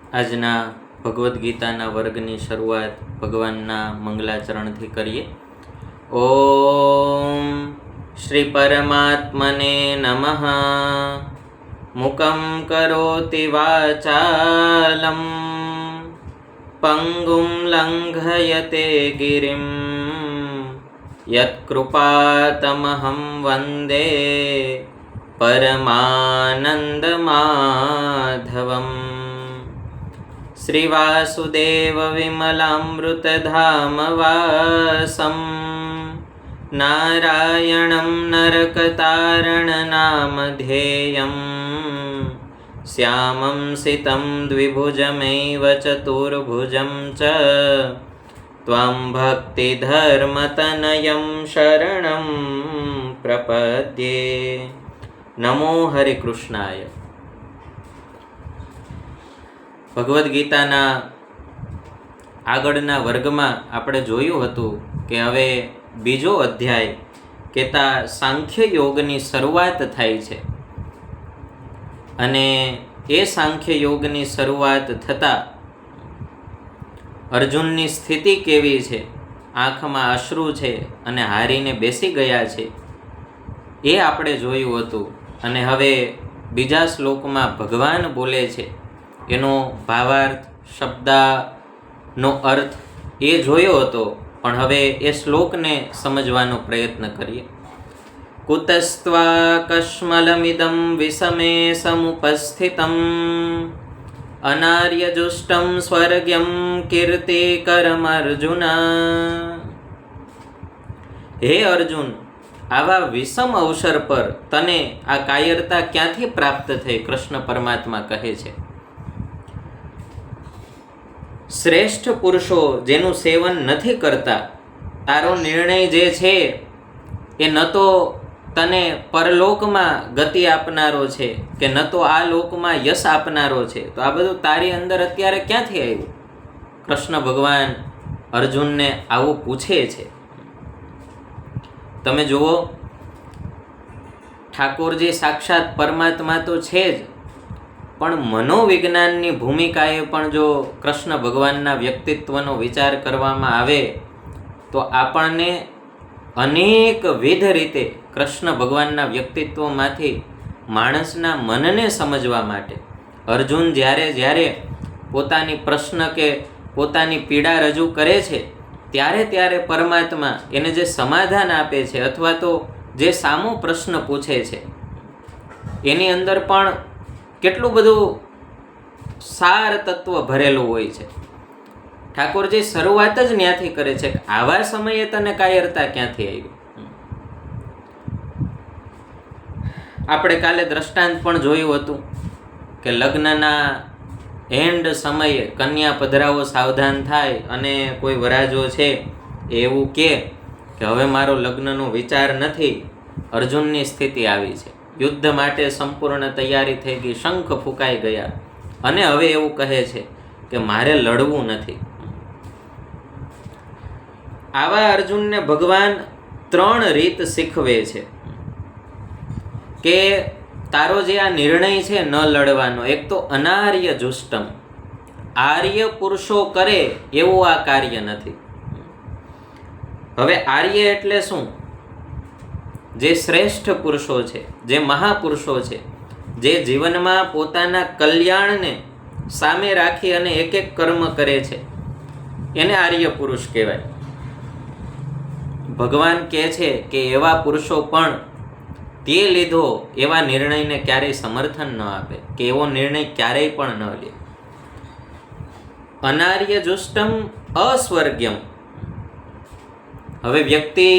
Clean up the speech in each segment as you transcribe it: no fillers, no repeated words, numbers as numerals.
આજના ભગવદ્ ગીતાના વર્ગની શરૂઆત ભગવાનના મંગલાચરણથી કરીએ. ઓમ શ્રી પરમાત્મને નમઃ. મુકં કરોતિ વાચાલં પંગું લંઘયતે ગિરિં યત્કૃપાતમહં વંદે પરમાનંદમાધવम्. શ્રીવાસુદેવ વિમલામૃતધામવાસં નારાયણં નરકતારણનામધેયં શ્યામં સિतं દ્વિભુજમૈવ ચતુર્ભુજં ચ ત્વાં ભક્તિધર્મતનયં શરણં પ્રપદ્યે. નમો હરિકૃષ્ણાય. ભગવદ્ ગીતાના આગળના વર્ગમાં આપણે જોયું હતું કે હવે બીજો અધ્યાય કહેતા સાંખ્ય યોગની શરૂઆત થાય છે અને એ સાંખ્ય યોગની શરૂઆત થતાં અર્જુનની સ્થિતિ કેવી છે, આંખમાં અશ્રુ છે અને હારીને બેસી ગયા છે, એ આપણે જોયું હતું. અને હવે બીજા શ્લોકમાં ભગવાન બોલે છે, એનો ભાવાર્થ, શબ્દનો અર્થ એ જોયો હતો, પણ હવે એ શ્લોકને સમજવાનો પ્રયત્ન કરીએ. કુતસ્ત્વા કશ્મલમિદં વિષમે સમુપસ્થિતં અનાર્યજુષ્ટં સ્વર્ગ્યં કીર્તિકરમ અર્જુન. હે અર્જુન, આવા વિષમ અવસર પર તને આ કાયરતા ક્યાંથી પ્રાપ્ત થઈ? કૃષ્ણ પરમાત્મા કહે છે, શ્રેષ્ઠ પુરુષો જેનું સેવન નથી કરતા, તારો નિર્ણય જે છે એ ન તો તને પરલોકમાં ગતિ આપનારો છે કે ન તો આ લોકમાં યશ આપનારો છે, તો આ બધું તારી અંદર અત્યારે ક્યાંથી આવ્યું? કૃષ્ણ ભગવાન અર્જુનને આવું પૂછે છે. તમે જુઓ, ઠાકોરજી સાક્ષાત પરમાત્મા તો છે જ, પણ મનોવિજ્ઞાનની ભૂમિકાએ પણ જો કૃષ્ણ ભગવાનના વ્યક્તિત્વનો વિચાર કરવામાં આવે તો આપણને અનેકવિધ રીતે કૃષ્ણ ભગવાનના વ્યક્તિત્વમાંથી માણસના મનને સમજવા માટે અર્જુન જ્યારે પોતાની પ્રશ્ન કે પોતાની પીડા રજૂ કરે છે, ત્યારે પરમાત્મા એને જે સમાધાન આપે છે અથવા તો જે સામો પ્રશ્ન પૂછે છે એની અંદર પણ કેટલું બધું સાર તત્વ ભરેલું હોય છે. ઠાકોરજી શરૂઆત જ ત્યાંથી કરે છે કે આવા સમયે તને કાયરતા ક્યાંથી આવી? આપણે કાલે દ્રષ્ટાંત પણ જોયું હતું કે લગ્નના એન્ડ સમયે કન્યા પધરાવો સાવધાન થાય અને કોઈ વરાજો છે એવું કે હવે મારો લગ્નનો વિચાર નથી. અર્જુનની સ્થિતિ આવી છે, યુદ્ધ માટે સંપૂર્ણ તૈયારી થઈ ગઈ, શંખ ફૂંકાઈ ગયા અને હવે એવું કહે છે કે મારે લડવું નથી. આવા અર્જુનને ભગવાન 3 રીત શીખવે છે કે તારો જે આ નિર્ણય છે ન લડવાનો, એક તો અનાર્ય જુષ્ટમ, આર્ય પુરુષો કરે એવું આ કાર્ય નથી. હવે આર્ય એટલે શું? જે શ્રેષ્ઠ પુરુષો છે, જે મહાપુરુષો છે, જે જીવનમાં પોતાના કલ્યાણને સામે રાખી અને એક એક કર્મ કરે છે, એને આર્ય પુરુષ કહેવાય. ભગવાન કહે છે કે એવા પુરુષો પણ તે લીધો એવા નિર્ણયને ક્યારેય સમર્થન ન આપે કે એવો નિર્ણય ક્યારેય પણ ન લે. અનાર્ય જુષ્ટમ અસ્વર્ગ્યમ. હવે વ્યક્તિ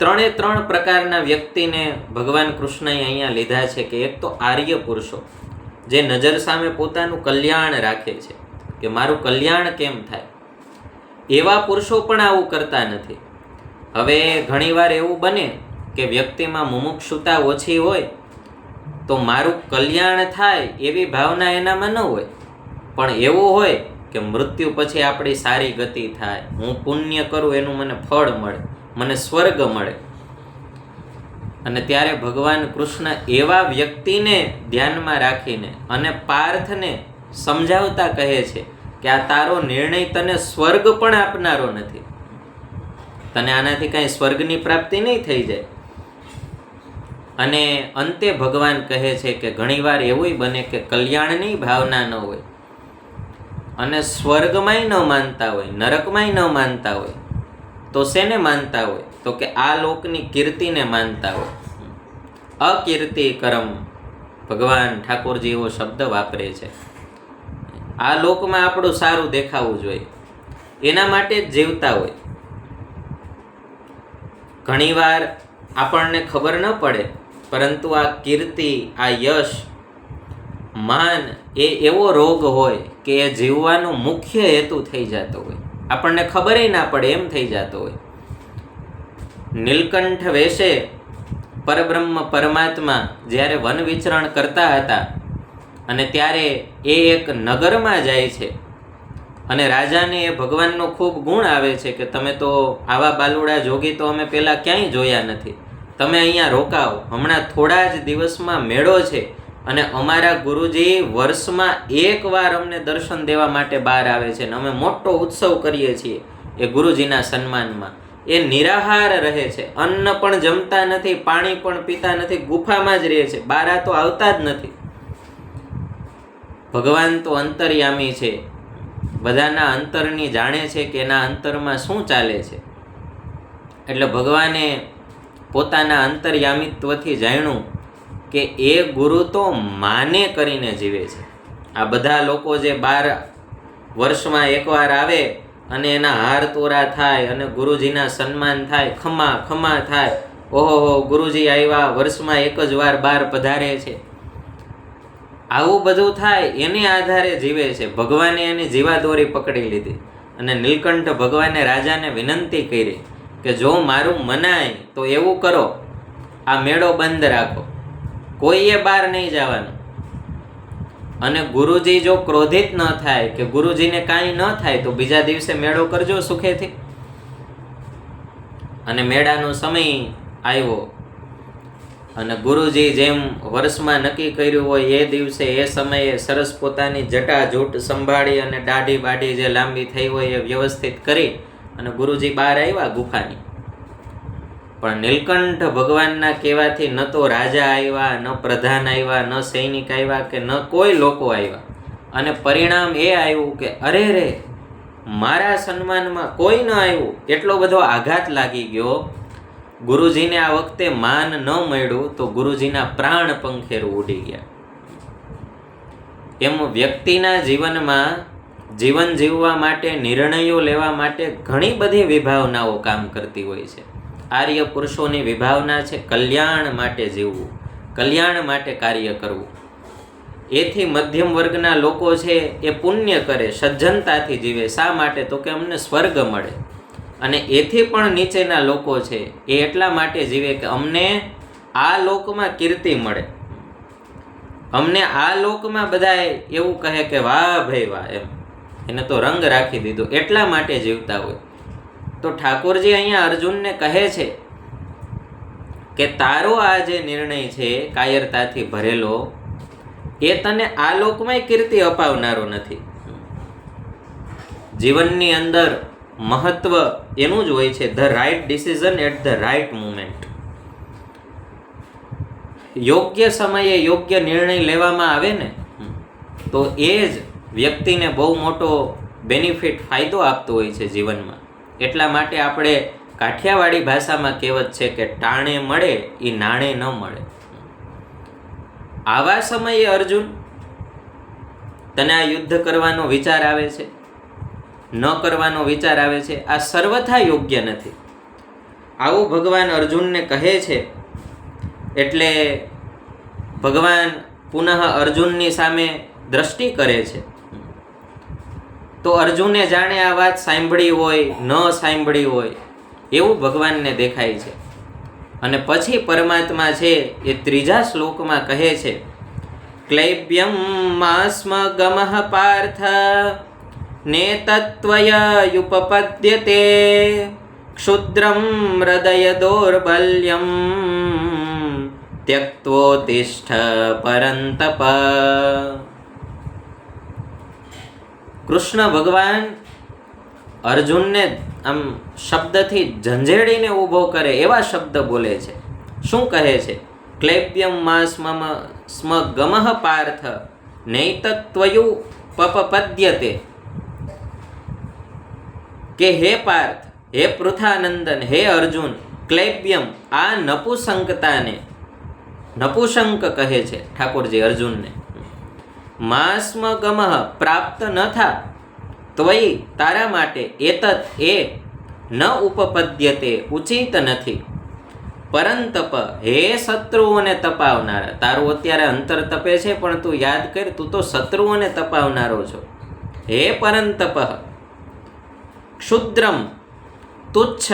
3 પ્રકારના વ્યક્તિને ભગવાન કૃષ્ણએ અહીંયા લીધા છે કે એક તો આર્ય પુરુષો, જે નજર સામે પોતાનું કલ્યાણ રાખે છે કે મારું કલ્યાણ કેમ થાય. એવા પુરુષો પણ આવું કરતા નથી. હવે ઘણીવાર એવું બને કે વ્યક્તિમાં મુમુક્ષુતા ઓછી હોય તો મારું કલ્યાણ થાય એવી ભાવના એનામાં ન હોય, પણ એવું હોય કે મૃત્યુ પછી આપણી સારી ગતિ થાય, હું પુણ્ય કરું એનું મને ફળ મળે, મને સ્વર્ગ મળે. અને ત્યારે ભગવાન કૃષ્ણ એવા વ્યક્તિને ધ્યાનમાં રાખીને અને પાર્થને સમજાવતા કહે છે કે આ તારો નિર્ણય તને સ્વર્ગ પણ આપનારો નથી, તને આનાથી કાંઈ સ્વર્ગની પ્રાપ્તિ નહીં થઈ જાય. અને અંતે ભગવાન કહે છે કે ઘણીવાર એવું બને કે કલ્યાણની ભાવના ન હોય અને સ્વર્ગમાંય ન માનતા હોય, નરકમાંય ન માનતા હોય, તો શેને માનતા હોય? તો કે આ લોકની કીર્તિને માનતા હોય. અકીર્તિ કરમ, ભગવાન ઠાકોરજી એવો શબ્દ વાપરે છે. આ લોકમાં આપણું સારું દેખાવું જોઈએ, એના માટે જ જીવતા હોય. ઘણીવાર આપણને ખબર ન પડે, પરંતુ આ કીર્તિ, આ યશ, માન એ એવો રોગ હોય કે એ જીવવાનો મુખ્ય હેતુ થઈ જતો હોય, આપણને ખબર ના પડે એમ થઈ જતો હોય. નીલકંઠ વેશે પરબ્રહ્મ પરમાત્મા જ્યારે વન વિચરણ કરતા હતા અને ત્યારે એ એક નગરમાં જાય છે અને રાજાને એ ભગવાનનો ખૂબ ગુણ આવે છે કે તમે તો આવા બાલુડા જોગી તો અમે પહેલાં ક્યાંય જોયા નથી, તમે અહીંયા રોકાઓ, હમણાં થોડા જ દિવસમાં મેળો છે અને અમારા ગુરુજી વર્ષમાં એકવાર અમને દર્શન દેવા માટે બહાર આવે છે અને અમે મોટો ઉત્સવ કરીએ છીએ એ ગુરુજીના સન્માનમાં. એ નિરાહાર રહે છે, અન્ન પણ જમતા નથી, પાણી પણ પીતા નથી, ગુફામાં જ રહે છે, બહાર તો આવતા જ નથી. ભગવાન તો અંતર્યામી છે, બધાના અંતરની જાણે છે કે એના અંતરમાં શું ચાલે છે. એટલે ભગવાને પોતાના અંતર્યામિત્વથી જાણ્યું કે એ ગુરુ તો માને કરીને જીવે છે. આ બધા લોકો જે 12 વર્ષમાં એકવાર આવે અને એના હાર તોરા થાય અને ગુરુજીના સન્માન થાય, ખમા ખમા થાય, ઓહો ગુરુજી આવ્યા, વર્ષમાં એક જ વાર બહાર પધારે છે, આવું બધું થાય એને આધારે જીવે છે. ભગવાને એની જીવાદોરી પકડી લીધી અને નીલકંઠ ભગવાને રાજાને વિનંતી કરી કે જો મારું મનાય તો એવું કરો, આ મેળો બંધ રાખો, કોઈએ બહાર નહીં જવાનું. અને ગુરુજી જો ક્રોધિત ન થાય કે ગુરુજીને કાંઈ ન થાય તો બીજા દિવસે મેળો કરજો સુખેથી. અને મેળાનો સમય આવ્યો અને ગુરુજી જેમ વર્ષમાં નક્કી કર્યું હોય એ દિવસે એ સમયે સરસ પોતાની જટાજૂટ સંભાળી અને દાઢી બાઢી જે લાંબી થઈ હોય એ વ્યવસ્થિત કરી અને ગુરુજી બહાર આવ્યા ગુફાની. પણ નીલકંઠ ભગવાનના કહેવાથી ન તો રાજા આવ્યા, ન પ્રધાન આવ્યા, ન સૈનિક આવ્યા કે ન કોઈ લોકો આવ્યા. અને પરિણામ એ આવ્યું કે અરે રે, મારા સન્માનમાં કોઈ ન આવ્યું. એટલો બધો આઘાત લાગી ગયો. ગુરુજીને આ વખતે માન ન મળ્યું તો ગુરુજીના પ્રાણ પંખેરું ઉડી ગયા. એમ વ્યક્તિના જીવનમાં જીવન જીવવા માટે, નિર્ણયો લેવા માટે ઘણી બધી વિભાવનાઓ કામ કરતી હોય છે. આર્ય પુરુષોની વિભાવના છે કલ્યાણ માટે જીવવું, કલ્યાણ માટે કાર્ય કરવું. એથી મધ્યમ વર્ગના લોકો છે એ પુણ્ય કરે, સજ્જનતાથી જીવે. શા માટે? તો કે અમને સ્વર્ગ મળે. અને એથી પણ નીચેના લોકો છે એ એટલા માટે જીવે કે અમને આ લોકમાં કીર્તિ મળે, અમને આ લોકમાં બધાય એવું કહે કે વાહ ભાઈ વાહ, એમ એને તો રંગ રાખી દીધો, એટલા માટે જીવતા હોય. તો ઠાકોરજી અહીંયા અર્જુનને કહે છે કે તારો આ જે નિર્ણય છે કાયરતાથી ભરેલો, એ તને આ લોકમાં કીર્તિ અપાવનારો નથી. જીવનની અંદર મહત્વ એનું જ હોય છે, the right decision at the right moment. યોગ્ય સમયે યોગ્ય નિર્ણય લેવામાં આવે ને તો એ જ વ્યક્તિને બહુ મોટો બેનિફિટ, ફાયદો આપતો હોય છે જીવનમાં. એટલા માટે આપણે કાઠિયાવાડી ભાષામાં કહેવત છે કે ટાણે મળે એ નાણે ન મળે. આવા સમયે અર્જુન તને આ યુદ્ધ કરવાનો વિચાર આવે છે, ન કરવાનો વિચાર આવે છે, આ સર્વથા યોગ્ય નથી. આવું ભગવાન અર્જુનને કહે છે. એટલે ભગવાન પુનઃ અર્જુનની સામે દ્રષ્ટિ કરે છે. તો અર્જુને જાણે આ વાત સાંભળી હોય, ન સાંભળી હોય એવું ભગવાનને દેખાય છે. અને પછી પરમાત્મા છે એ 3જા શ્લોકમાં કહે છે, ક્લૈબ્યમ માસ્મ ગમઃ પાર્થ નેતત્વય યુપપદ્યતે ક્ષુદ્રમ હૃદય દૌર્બલ્યમ ત્યક્તોતિષ્ઠ પરંતપ. કૃષ્ણ ભગવાન અર્જુનને આમ શબ્દથી ઝંઝેડીને ઊભો કરે એવા શબ્દ બોલે છે. શું કહે છે? ક્લૈબ્યમ મા સ્મ ગમઃ પાર્થ નૈતત્વયુ પપપદ્યતે. કે હે પાર્થ, હે પૃથાનંદન, હે અર્જુન, ક્લૈબ્યમ આ નપુસંકતાને, નપુસંક કહે છે ઠાકોરજી અર્જુનને, માસ્મ ગમઃ પ્રાપ્ત ન થા, ત્વયી તારા માટે, એતત એ ન ઉપપદ્યતે ઉચિત નથી, પરંતપ હે શત્રુઓને તપાવનારા. તારું અત્યારે અંતર તપે છે પણ તું યાદ કર, તું તો શત્રુઓને તપાવનારો છો. હે પરંતપ ક્ષુદ્રમ તુચ્છ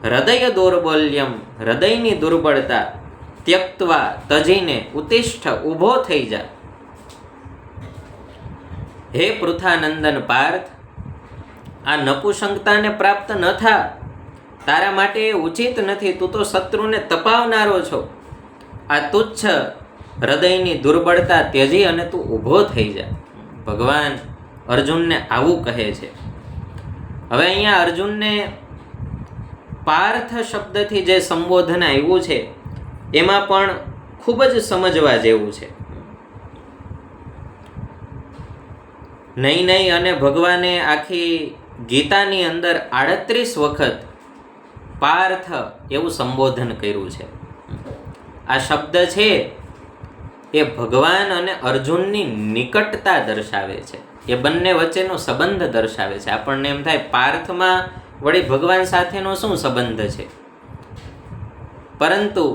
હૃદય દૌર્બલ્યમ, હૃદયની દુર્બળતા ત્યક્તવા તજીને ઉત્તિષ્ઠ ઊભો થઈ જા. હે પૃથાનંદન પાર્થ, આ નપુસંકતાને પ્રાપ્ત ન થા, તારા માટે એ ઉચિત નથી, તું તો શત્રુને તપાવનારો છો. આ તુચ્છ હૃદયની દુર્બળતા ત્યજી અને તું ઊભો થઈ જા. ભગવાન અર્જુનને આવું કહે છે. હવે અહીંયા અર્જુનને પાર્થ શબ્દથી જે સંબોધન આવ્યું છે એમાં પણ ખૂબ જ સમજવા જેવું છે. નહીં અને ભગવાને આખી ગીતાની અંદર 38 વખત પાર્થ એવું સંબોધન કર્યું છે. આ શબ્દ છે એ ભગવાન અને અર્જુનની નિકટતા દર્શાવે છે, એ બંને વચ્ચેનો સંબંધ દર્શાવે છે. આપણને એમ થાય પાર્થમાં વળી ભગવાન સાથેનો શું સંબંધ છે, પરંતુ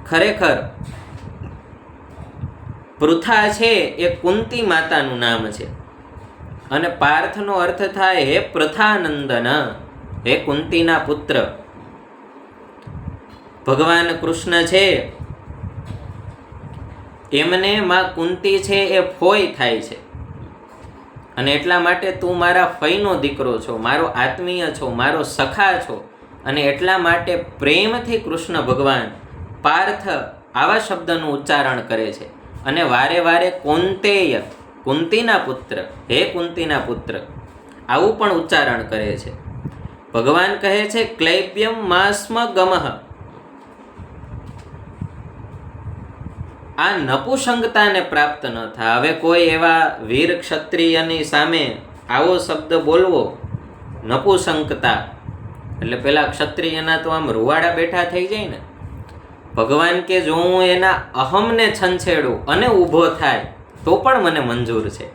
ખરેખર પૃથા છે એ કુંતી માતાનું નામ છે અને પાર્થનો અર્થ થાય હે પ્રથાનંદન, હે કુંતીના પુત્ર. ભગવાન કૃષ્ણ છે એમને માં કુંતી છે એ ફોઈ થાય છે અને એટલા માટે તું મારા ફઈનો દીકરો છો, મારો આત્મીય છો, મારો સખા છો. અને એટલા માટે પ્રેમથી કૃષ્ણ ભગવાન પાર્થ આવા શબ્દનું ઉચ્ચારણ કરે છે અને વારે વારે કૌંતેય, કુંતીના પુત્ર, હે કુંતીના પુત્ર આવું પણ ઉચ્ચારણ કરે છે. ભગવાન કહે છે ક્લૈબ્યમ માસ્મ ગમઃ, આ નપુસંકતાને પ્રાપ્ત ન થાય. હવે કોઈ એવા વીર ક્ષત્રિયની સામે આવો શબ્દ બોલવો, નપુસંકતા, એટલે પેલા ક્ષત્રિયના તો આમ રૂવાડા બેઠા થઈ જાય ને. ભગવાન કે જો હું એના અહમને છંછેડું અને ઊભો થાય તો પણ મને મંજૂર છે,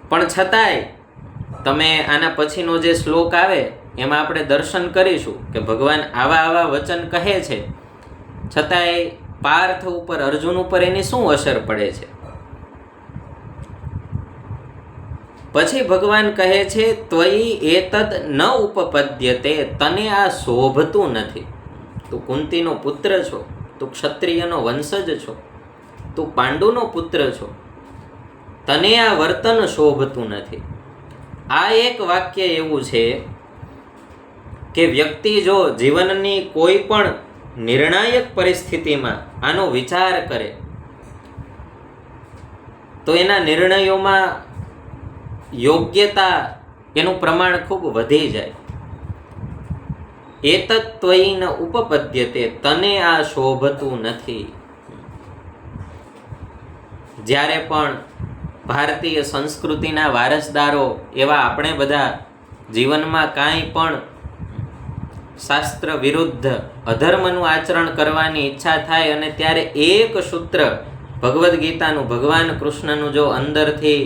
પણ છતાંય તમે આના પછીનો જે શ્લોક આવે એમાં આપણે દર્શન કરીશું કે ભગવાન આવા વચન કહે છે, છતાંય પાર્થ ઉપર, અર્જુન ઉપર એની શું અસર પડે છે. પછી ભગવાન કહે છે ત્વયી એતદ ન ઉપપદ્યતે, તને આ શોભતું નથી. તું કુંતીનો પુત્ર છો, તું ક્ષત્રિયનો વંશજ છો, તું પાંડુનો પુત્ર છો, તને આ વર્તન શોભતું નથી. આ એક વાક્ય એવું છે કે વ્યક્તિ જો જીવનની કોઈ પણ નિર્ણાયક પરિસ્થિતિમાં આનો વિચાર કરે તો એના નિર્ણયોમાં યોગ્યતા, એનું પ્રમાણ ખૂબ વધી જાય. એતત્ ત્વયી ન ઉપપદ્યતે, તને આ શોભતું નથી. જ્યારે પણ ભારતીય સંસ્કૃતિના વારસદારો એવા આપણે બધા જીવનમાં કાંઈ પણ શાસ્ત્ર વિરુદ્ધ અધર્મનું આચરણ કરવાની ઈચ્છા થાય અને ત્યારે એક સૂત્ર ભગવદ્ ગીતાનું, ભગવાન કૃષ્ણનું જો અંદરથી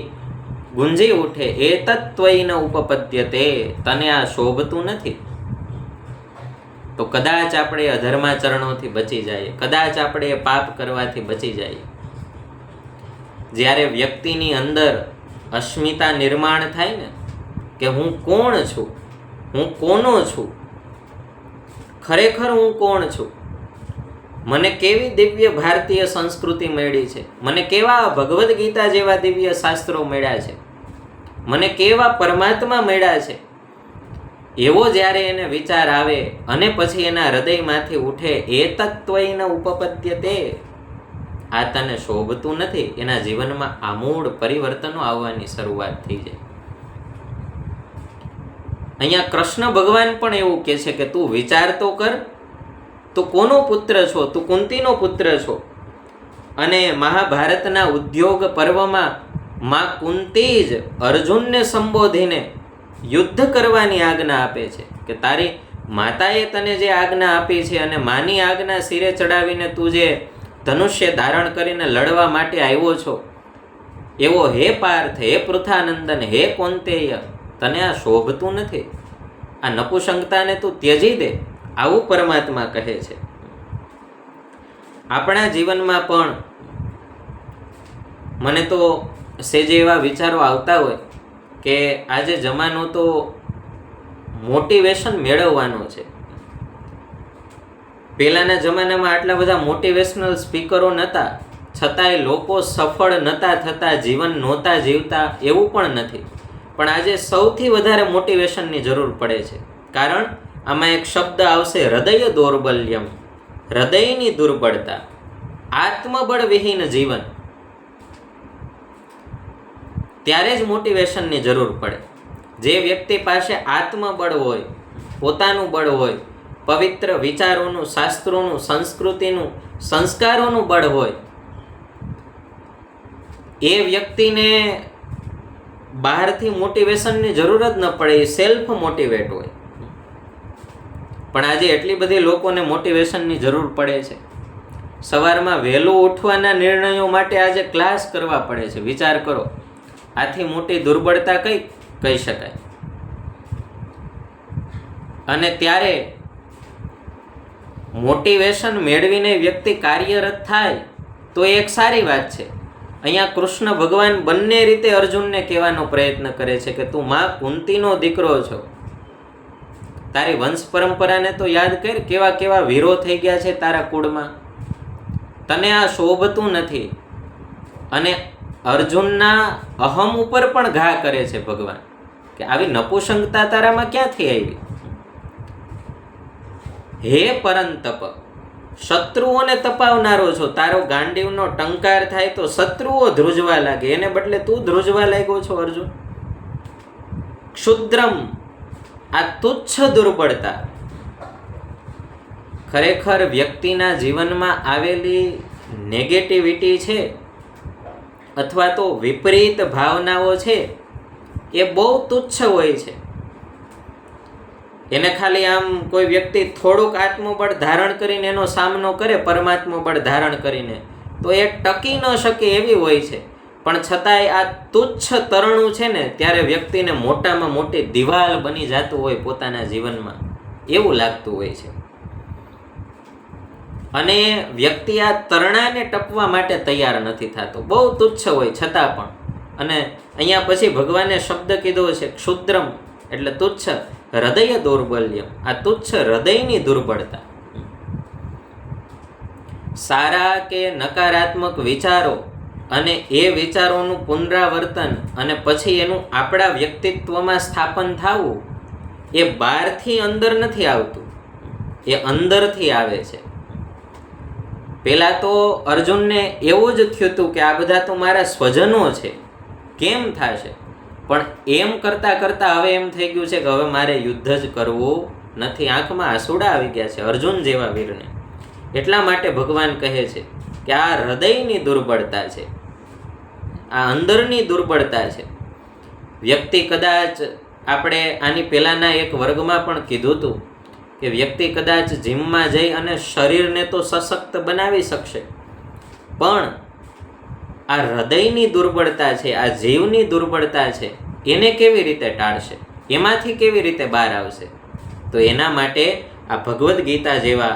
ગુંજી ઉઠે, એતત્ ત્વયી ન ઉપપદ્યતે, તને આ શોભતું નથી, તો કદાચ આપણે અધર્માચરણોથી બચી જઈએ, કદાચ આપણે એ પાપ કરવાથી બચી જઈએ. જ્યારે વ્યક્તિની અંદર અસ્મિતા નિર્માણ થાય ને કે હું કોણ છું, હું કોનો છું, ખરેખર હું કોણ છું, મને કેવી દિવ્ય ભારતીય સંસ્કૃતિ મળી છે, મને કેવા ભગવદ્ ગીતા જેવા દિવ્ય શાસ્ત્રો મળ્યા છે, મને કેવા પરમાત્મા મળ્યા છે, એવો જ્યારે એને વિચાર આવે અને પછી એના હૃદયમાંથી ઉઠે એતત્ ત્વયી ન ઉપપદ્યતે, આ તને શોભતું નથી, એના જીવનમાં આમૂળ પરિવર્તનો આવવાની શરૂઆત થઈ જાય. અહીંયા કૃષ્ણ ભગવાન પણ એવું કહે છે કે તું વિચાર તો કર, તું કોનો પુત્ર છો? તું કુંતીનો પુત્ર છો. અને મહાભારતના ઉદ્યોગ પર્વમાં માં કુંતી જ અર્જુનને સંબોધીને યુદ્ધ કરવાની આજ્ઞા આપે છે કે તારી માતાએ તને જે આજ્ઞા આપી છે અને માની આજ્ઞા શિરે ચડાવીને તું જે ધનુષ્ય ધારણ કરીને લડવા માટે આવ્યો છો, એવો હે પાર્થ, હે પૃથાનંદન, હે કૌંતેય, તને આ શોભતું નથી. આ નપુસંગતાને તું ત્યજી દે, આવું પરમાત્મા કહે છે. આપણા જીવનમાં પણ મને તો સેજે એવા વિચારો આવતા હોય કે આજે જમાનો તો મોટિવેશન મેળવવાનો છે. પહેલાના જમાનામાં આટલા બધા મોટિવેશનલ સ્પીકરો નહોતા, છતાંય લોકો સફળ નહોતા થતા, જીવન નહોતા જીવતા, એવું પણ નથી. પણ આજે સૌથી વધારે મોટિવેશનની જરૂર પડે છે. કારણ આમાં એક શબ્દ આવશે, હૃદય દૌર્બલ્યમ, હૃદયની દુર્બળતા, આત્મબળ વિહીન જીવન. ત્યારે જ મોટિવેશનની જરૂર પડે. જે વ્યક્તિ પાસે આત્મબળ હોય, પોતાનું બળ હોય, પવિત્ર વિચારોનું, શાસ્ત્રોનું, સંસ્કૃતિનું, સંસ્કારોનું બળ હોય, એ વ્યક્તિને બહારથી મોટિવેશનની જરૂર જ ન પડે, એ સેલ્ફ મોટિવેટ હોય. પણ આજે એટલી બધી લોકોને મોટિવેશનની જરૂર પડે છે. સવારમાં વહેલું ઉઠવાના નિર્ણયો માટે આજે ક્લાસ કરવા પડે છે. વિચાર કરો, આથી મોટી દુર્બળતા કઈ કહી શકાય? અને ત્યારે મોટિવેશન મેળવીને વ્યક્તિ કાર્યરત થાય તો એ એક સારી વાત છે. અહીંયા કૃષ્ણ ભગવાન બંને રીતે અર્જુનને કહેવાનો પ્રયત્ન કરે છે કે તું માં કુંતીનો દીકરો છો. તારી વંશ પરંપરાને તો યાદ કર, કેવા કેવા વીરો થઈ ગયા છે તારા કુળમાં. તને આ શોભતું નથી. અને અર્જુનના અહમ ઉપર પણ ઘા કરે છે ભગવાન કે આવી નપુસંગતા તારામાં ક્યાંથી આવી? હે પરંતપ, શત્રુઓને તપાવનારો છો. તારો ગાંડીવનો ટંકાર થાય તો શત્રુઓ ધ્રુજવા લાગે, એને બદલે તું ધ્રુજવા લાગ્યો છો અર્જુન. ક્ષુદ્રમ, આ તુચ્છ દુર્બળતા ખરેખર વ્યક્તિના જીવનમાં આવેલી નેગેટિવિટી છે અથવા તો વિપરીત ભાવનાઓ છે, એ બહુ તુચ્છ હોય છે. એને ખાલી આમ કોઈ વ્યક્તિ થોડુંક આત્મબળ ધારણ કરીને એનો સામનો કરે, પરમાત્મા બળ ધારણ કરીને, તો એ ટકી ન શકે એવી હોય છે. પણ છતાંય આ તુચ્છ તરણું છે ને, ત્યારે વ્યક્તિને મોટામાં મોટી દિવાલ બની જતું હોય પોતાના જીવનમાં, એવું લાગતું હોય છે. અને વ્યક્તિ આ તરણાને ટપવા માટે તૈયાર નથી થતો, બહુ તુચ્છ હોય છતાં પણ. અને અહીંયા પછી ભગવાને શબ્દ કીધો છે ક્ષુદ્રમ, એટલે તુચ્છ, હૃદય દૌર્બલ્યમ, આ તુચ્છ હૃદયની દુર્બળતા. સારા કે નકારાત્મક વિચારો અને એ વિચારોનું પુનરાવર્તન અને પછી એનું આપણા વ્યક્તિત્વમાં સ્થાપન થવું, એ બહારથી અંદર નથી આવતું, એ અંદરથી આવે છે. પહેલાં તો અર્જુનને એવું જ થયું હતું કે આ બધા તો મારા સ્વજનો છે, કેમ થશે? પણ એમ કરતાં કરતાં હવે એમ થઈ ગયું છે કે હવે મારે યુદ્ધ જ કરવું નથી. આંખમાં આંસુડા આવી ગયા છે અર્જુન જેવા વીરને. એટલા માટે ભગવાન કહે છે કે આ હૃદયની દુર્બળતા છે, આ અંદરની દુર્બળતા છે. વ્યક્તિ કદાચ, આપણે આની પહેલાંના એક વર્ગમાં પણ કીધું હતું કે વ્યક્તિ કદાચ જીમમાં જઈ અને શરીરને તો સશક્ત બનાવી શકશે, પણ આ હૃદયની દુર્બળતા છે, આ જીવની દુર્બળતા છે, એને કેવી રીતે ટાળશે? એમાંથી કેવી રીતે બહાર આવશે? તો એના માટે આ ભગવદ્ ગીતા જેવા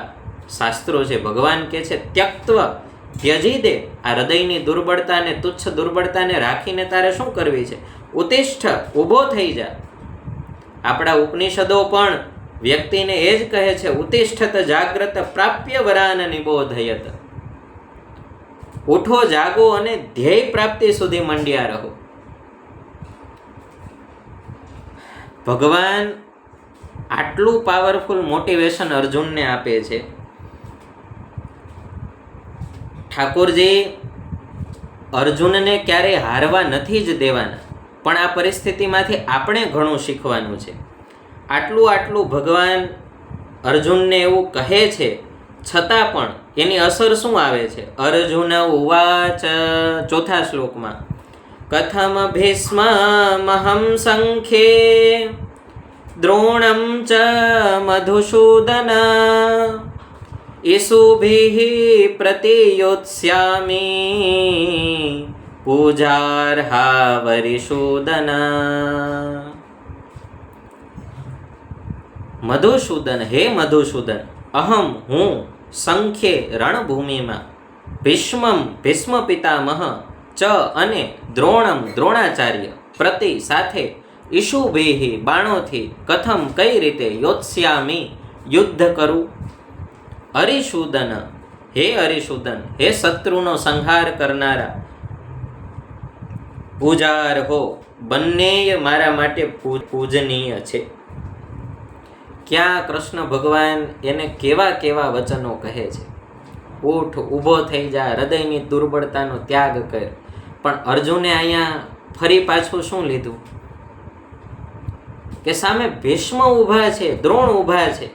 શાસ્ત્રો છે. ભગવાન કહે છે ત્યક્ત્વ, ત્યજી દે આ હૃદયની દુર્બળતાને, તુચ્છ દુર્બળતાને રાખીને તારે શું કરવી છે? ઉત્તિષ્ઠ, ઊભો થઈ જા. આપણા ઉપનિષદો પણ વ્યક્તિને એ જ કહે છે, ઉત્તિષ્ઠત જાગ્રત પ્રાપ્ય વરાન નિબોધયત. ઉઠો, જાગો અને ધ્યેય પ્રાપ્તિ સુધી મંડ્યા રહો. ભગવાન આટલું પાવરફુલ મોટિવેશન અર્જુનને આપે છે ઠાકોરજી અર્જુનને ક્યારેય હારવા નથી જ દેવાના, પણ આ પરિસ્થિતિમાંથી આપણે ઘણું શીખવાનું છે. આટલું ભગવાન અર્જુનને એવું કહે છે, છતાં પણ એની અસર શું આવે છે? અર્જુન ઉવાચ, ચોથા શ્લોકમાં, કથમ ભીષ્મમહં સંખ્યે દ્રોણં ચ મધુસૂદન ઇષુભિઃ પ્રતિયોત્સ્યામિ પૂજાર્હા વરિસૂદન. મધુસૂદન, હે મધુસૂદન, અહમ હું સંખ્યે રણભૂમિમાં ભીષ્મ પિતામહ ચ અને દ્રોણમ દ્રોણાચાર્ય પ્રતિ સાથે ઇષુભિઃ બાણોથી કથમ કઈ રીતે યોત્સ્યામિ યુદ્ધ કરું. અરિસૂદન, હે અરિસૂદન, હે શત્રુનો સંહાર કરનારા, પૂજાર્હો બંને મારા માટે પૂજનીય છે. ક્યાં કૃષ્ણ ભગવાન એને કેવા કેવા વચનો કહે છે. ઉઠ, ઊભો થઈ જા, હૃદયની દુર્બળતાનો ત્યાગ કર. પણ અર્જુને અહીંયા ફરી પાછું શું લીધું કે સામે ભીષ્મ ઊભા છે, દ્રોણ ઊભા છે,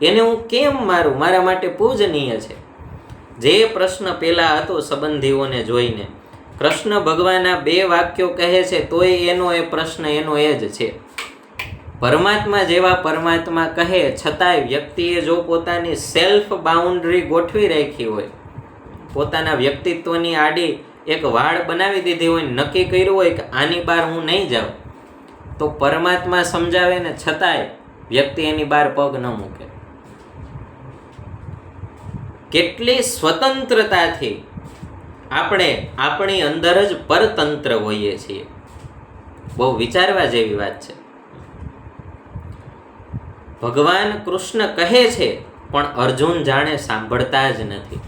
એને હું કેમ મારું? મારા માટે પૂજનીય છે. જે પ્રશ્ન પેલા હતો સંબંધીઓને જોઈને, કૃષ્ણ ભગવાન આ 2 વાક્યો કહે છે તોય એનો એ પ્રશ્ન એનો એ જ છે. પરમાત્મા જેવા પરમાત્મા કહે છતાંય વ્યક્તિએ જો પોતાની સેલ્ફ બાઉન્ડ્રી ગોઠવી રાખી હોય, પોતાના વ્યક્તિત્વની આડી એક વાડ બનાવી દીધી હોય, નક્કી કર્યું હોય કે આની બહાર હું નહીં જાઉં, તો પરમાત્મા સમજાવે ને છતાંય વ્યક્તિ એની બહાર પગ ન મૂકે. કેટલી સ્વતંત્રતાથી આપણે આપણી અંદર જ પરતંત્ર હોઈએ છીએ. બહુ વિચારવા જેવી વાત છે. ભગવાન કૃષ્ણ કહે છે પણ અર્જુન જાણે સાંભળતા જ નથી.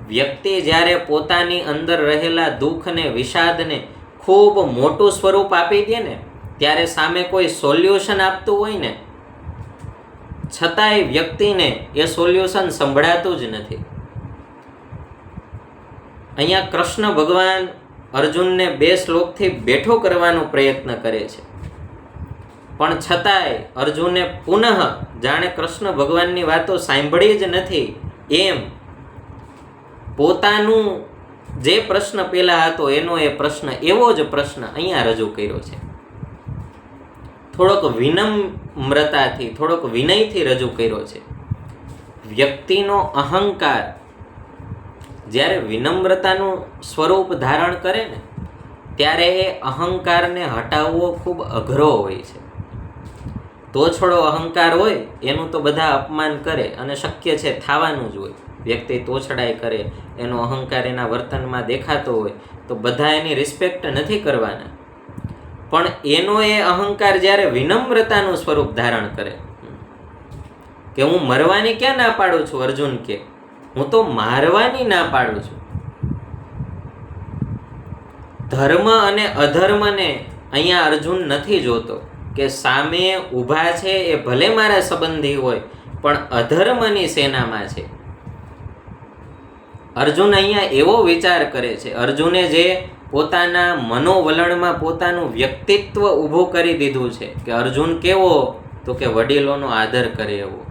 વ્યક્તિ જ્યારે પોતાની અંદર રહેલા દુઃખને, વિષાદને ખૂબ મોટું સ્વરૂપ આપી દે ને, ત્યારે સામે કોઈ સોલ્યુશન આપતું હોય ને, છતાંય વ્યક્તિને એ સોલ્યુશન સંભળાતું જ નથી. અહીંયા કૃષ્ણ ભગવાન અર્જુનને 2 શ્લોકથી બેઠો કરવાનો પ્રયત્ન કરે છે, પણ છતાંય અર્જુને પુનઃ જાણે કૃષ્ણ ભગવાનની વાતો સાંભળી જ નથી એમ પોતાનું જે પ્રશ્ન પહેલા હતો એનો એ પ્રશ્ન, એવો જ પ્રશ્ન અહીંયા રજૂ કર્યો છે. થોડોક વિનમ્રતાથી, થોડોક વિનયથી રજૂ કર્યો છે. વ્યક્તિનો અહંકાર જ્યારે વિનમ્રતાનું સ્વરૂપ ધારણ કરે ને, ત્યારે એ અહંકારને હટાવવો ખૂબ અઘરો હોય છે. તો છોડો અહંકાર હોય એનું તો બધા અપમાન કરે અને શક્ય છે થવાનું જ હોય. વ્યક્તિ તોછડાઈ કરે, એનો અહંકાર એના વર્તનમાં દેખાતો હોય તો બધા એની રિસ્પેક્ટ નથી કરવાના. પણ એનો એ અહંકાર જ્યારે વિનમ્રતાનું સ્વરૂપ ધારણ કરે કે હું મરવાની ક્યાં ના પાડું છું, અર્જુન કે હું તો મારવાની ના પાડું છું. ધર્મ અને અધર્મને અહીંયા અર્જુન નથી જોતો કે સામે ઊભા છે એ ભલે મારા સંબંધી હોય પણ અધર્મની સેનામાં છે. અર્જુન અહીંયા એવો વિચાર કરે છે. અર્જુને જે પોતાના મનોવલણમાં પોતાનું વ્યક્તિત્વ ઊભું કરી દીધું છે કે અર્જુન કેવો, તો કે વડીલોનો આદર કરે એવો.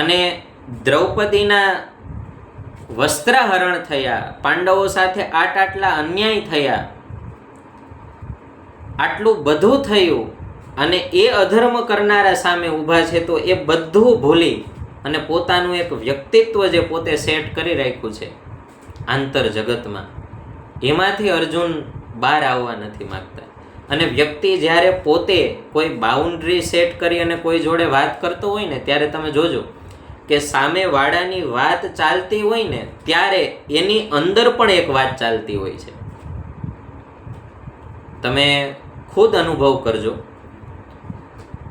અને દ્રૌપદીના વસ્ત્રહરણ થયા, પાંડવો સાથે આટલા અન્યાય થયા, આટલું બધું થયું અને એ અધર્મ કરનારા સામે ઊભા છે, તો એ બધું ભૂલી અને પોતાનું એક વ્યક્તિત્વ જે પોતે સેટ કરી રાખ્યું છે આંતર જગતમાં, એમાંથી અર્જુન બહાર આવવા નથી માગતા. અને વ્યક્તિ જ્યારે પોતે કોઈ બાઉન્ડ્રી સેટ કરી અને કોઈ જોડે વાત કરતો હોય ને, ત્યારે તમે જોજો કે સામે વાળાની વાત ચાલતી હોય ને, ત્યારે એની અંદર પણ એક વાત ચાલતી હોય છે. તમે ખુદ અનુભવ કરજો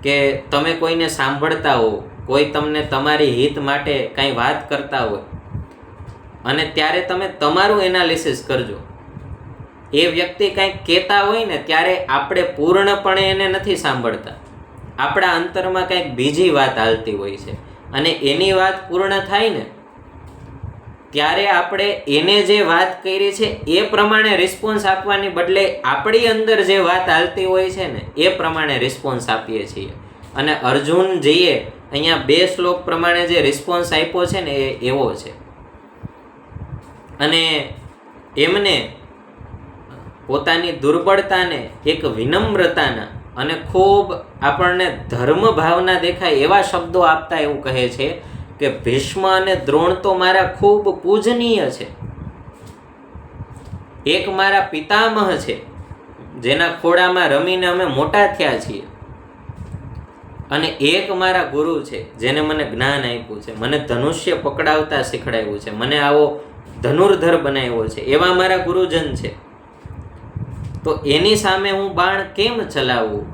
કે તમે કોઈને સાંભળતા હો, કોઈ તમને તમારી હિત માટે કાંઈ વાત કરતા હોય અને ત્યારે તમે તમારું એનાલિસિસ કરજો. એ વ્યક્તિ કંઈક કહેતા હોય ને, ત્યારે આપણે પૂર્ણપણે એને નથી સાંભળતા, આપણા અંતરમાં કંઈક બીજી વાત હાલતી હોય છે. અને એની વાત પૂર્ણ થાય ને ત્યારે આપણે એને જે વાત કરી છે એ પ્રમાણે રિસ્પોન્સ આપવાની બદલે આપણી અંદર જે વાત હાલતી હોય છે ને એ પ્રમાણે રિસ્પોન્સ આપીએ છીએ. અને અર્જુનજીએ અહીંયા 2 શ્લોક પ્રમાણે જે રિસ્પોન્સ આપ્યો છે ને એ એવો છે. અને એમને પોતાની દુર્બળતાને એક વિનમ્રતાના અને ખૂબ આપણને ધર્મ ભાવના દેખાય એવા શબ્દો આપતા એવું કહે છે કે ભીષ્મ અને દ્રોણ તો મારા ખૂબ પૂજનીય છે. એક મારા પિતામહ છે, જેના ખોળામાં રમીને અમે મોટા થયા છીએ, અને એક મારા ગુરુ છે, જેને મને જ્ઞાન આપ્યું છે, મને ધનુષ્ય પકડાવતા શીખડાવ્યું છે, મને આવો ધનુર્ધર બનાવ્યો છે, એવા મારા ગુરુજન છે. તો એની સામે હું બાણ કેમ ચલાવું?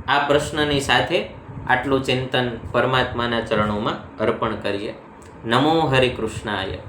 આ પ્રશ્નની સાથે આટલું ચિંતન પરમાત્માના ચરણોમાં અર્પણ કરીએ. નમો હરિ કૃષ્ણાય.